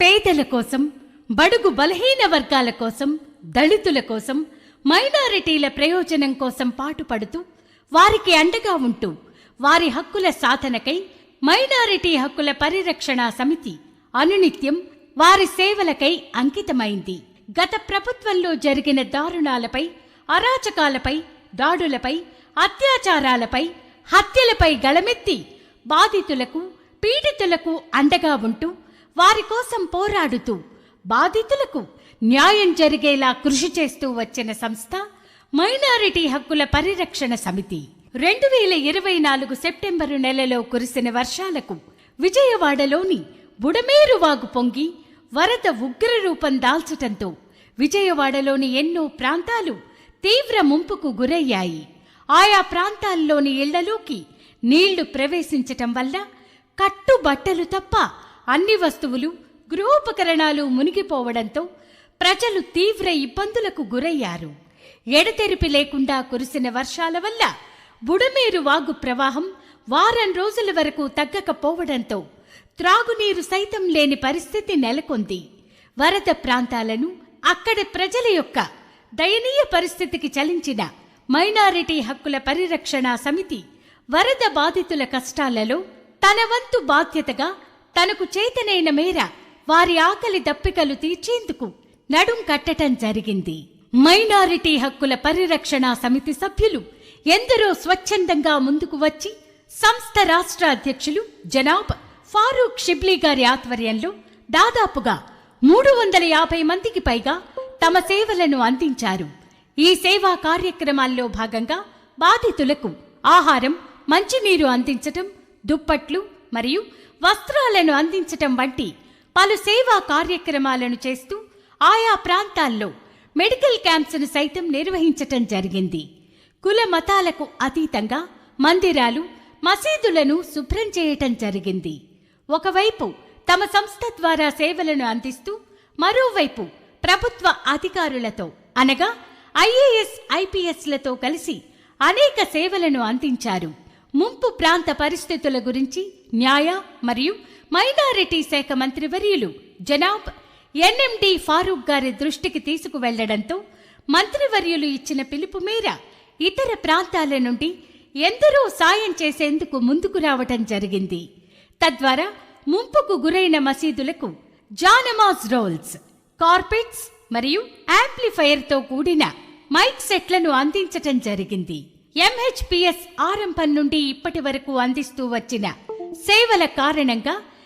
పేదల కోసం, బడుగు బలహీన వర్గాల కోసం, దళితుల కోసం, మైనారిటీల ప్రయోజనం కోసం పాటుపడుతూ వారికి అండగా ఉంటూ వారి హక్కుల సాధనకై మైనారిటీ హక్కుల పరిరక్షణ సమితి అనునిత్యం వారి సేవలకై అంకితమైంది. గత ప్రభుత్వంలో జరిగిన దారుణాలపై, అరాచకాలపై, దాడులపై, అత్యాచారాలపై, హత్యలపై గళమెత్తి బాధితులకు, పీడితులకు అండగా ఉంటూ వారి కోసం పోరాడుతూ బాధితులకు న్యాయం జరిగేలా కృషి చేస్తూ వచ్చిన సంస్థ మైనారిటీ హక్కుల పరిరక్షణ సమితి. 2024 సెప్టెంబరు నెలలో కురిసిన వర్షాలకు విజయవాడలోని బుడమేరు వాగు పొంగి వరద ఉగ్రరూపం దాల్చటంతో విజయవాడలోని ఎన్నో ప్రాంతాలు తీవ్ర ముంపుకు గురయ్యాయి. ఆయా ప్రాంతాల్లోని ఇళ్లలోకి నీళ్లు ప్రవేశించటం వల్ల కట్టుబట్టలు తప్ప అన్ని వస్తువులు, గృహోపకరణాలు మునిగిపోవడంతో ప్రజలు తీవ్ర ఇబ్బందులకు గురయ్యారు. ఎడతెరిపి లేకుండా కురిసిన వర్షాల వల్ల బుడమేరు వాగు ప్రవాహం వారం రోజుల వరకు తగ్గకపోవడంతో త్రాగునీరు సైతం లేని పరిస్థితి నెలకొంది. వరద ప్రాంతాలను, అక్కడి ప్రజల యొక్క దయనీయ పరిస్థితికి చలించిన మైనారిటీ హక్కుల పరిరక్షణ సమితి వరద బాధితుల కష్టాలలో తన వంతు బాధ్యతగా తనకు చేతనైన మేర వారి ఆకలి దప్పికలు తీర్చేందుకు నడుం కట్టటం జరిగింది. మైనారిటీ హక్కుల పరిరక్షణ సమితి సభ్యులు ఎందరో స్వచ్ఛందంగా ముందుకు వచ్చి సంస్థ రాష్ట్ర అధ్యక్షులు జనాబ్ ఫారూక్ షిబ్లీ గారి ఆధ్వర్యంలో దాదాపుగా 350 మందికి పైగా తమ సేవలను అందించారు. ఈ సేవా కార్యక్రమాల్లో భాగంగా బాధితులకు ఆహారం, మంచినీరు అందించటం, దుప్పట్లు మరియు వస్త్రాలను అందించటం వంటి పలు సేవా కార్యక్రమాలను చేస్తూ ఆయా ప్రాంతాల్లో మెడికల్ క్యాంప్స్ను సైతం నిర్వహించటం జరిగింది. కుల మతాలకు అతీతంగా మందిరాలు, మసీదులను శుభ్రం చేయటం జరిగింది. ఒకవైపు తమ సంస్థ ద్వారా సేవలను అందిస్తూ మరోవైపు ప్రభుత్వ అధికారులతో అనగా IAS, IPSలతో కలిసి అనేక సేవలను అందించారు. ముంపు ప్రాంత పరిస్థితుల గురించి న్యాయ మరియు మైనారిటీ శాఖ మంత్రివర్యులు జనాబ్ NMD ఫారూక్ గారి దృష్టికి తీసుకువెళ్లడంతో మంత్రివర్యులు ఇచ్చిన పిలుపు మేర ఇతర ప్రాంతాల నుండి ఎందరో సాయం చేసేందుకు ముందుకు రావటం జరిగింది. తద్వారా ముంపుకు గురైన మసీదులకు జానమాజ్ రోల్స్, కార్పెట్స్ మరియు యాంప్లిఫైర్తో కూడిన మైక్ సెట్లను అందించటం జరిగింది. MHPS ఆరంభం నుండి ఇప్పటి వరకు అందిస్తూ వచ్చిన సేవల కారణంగా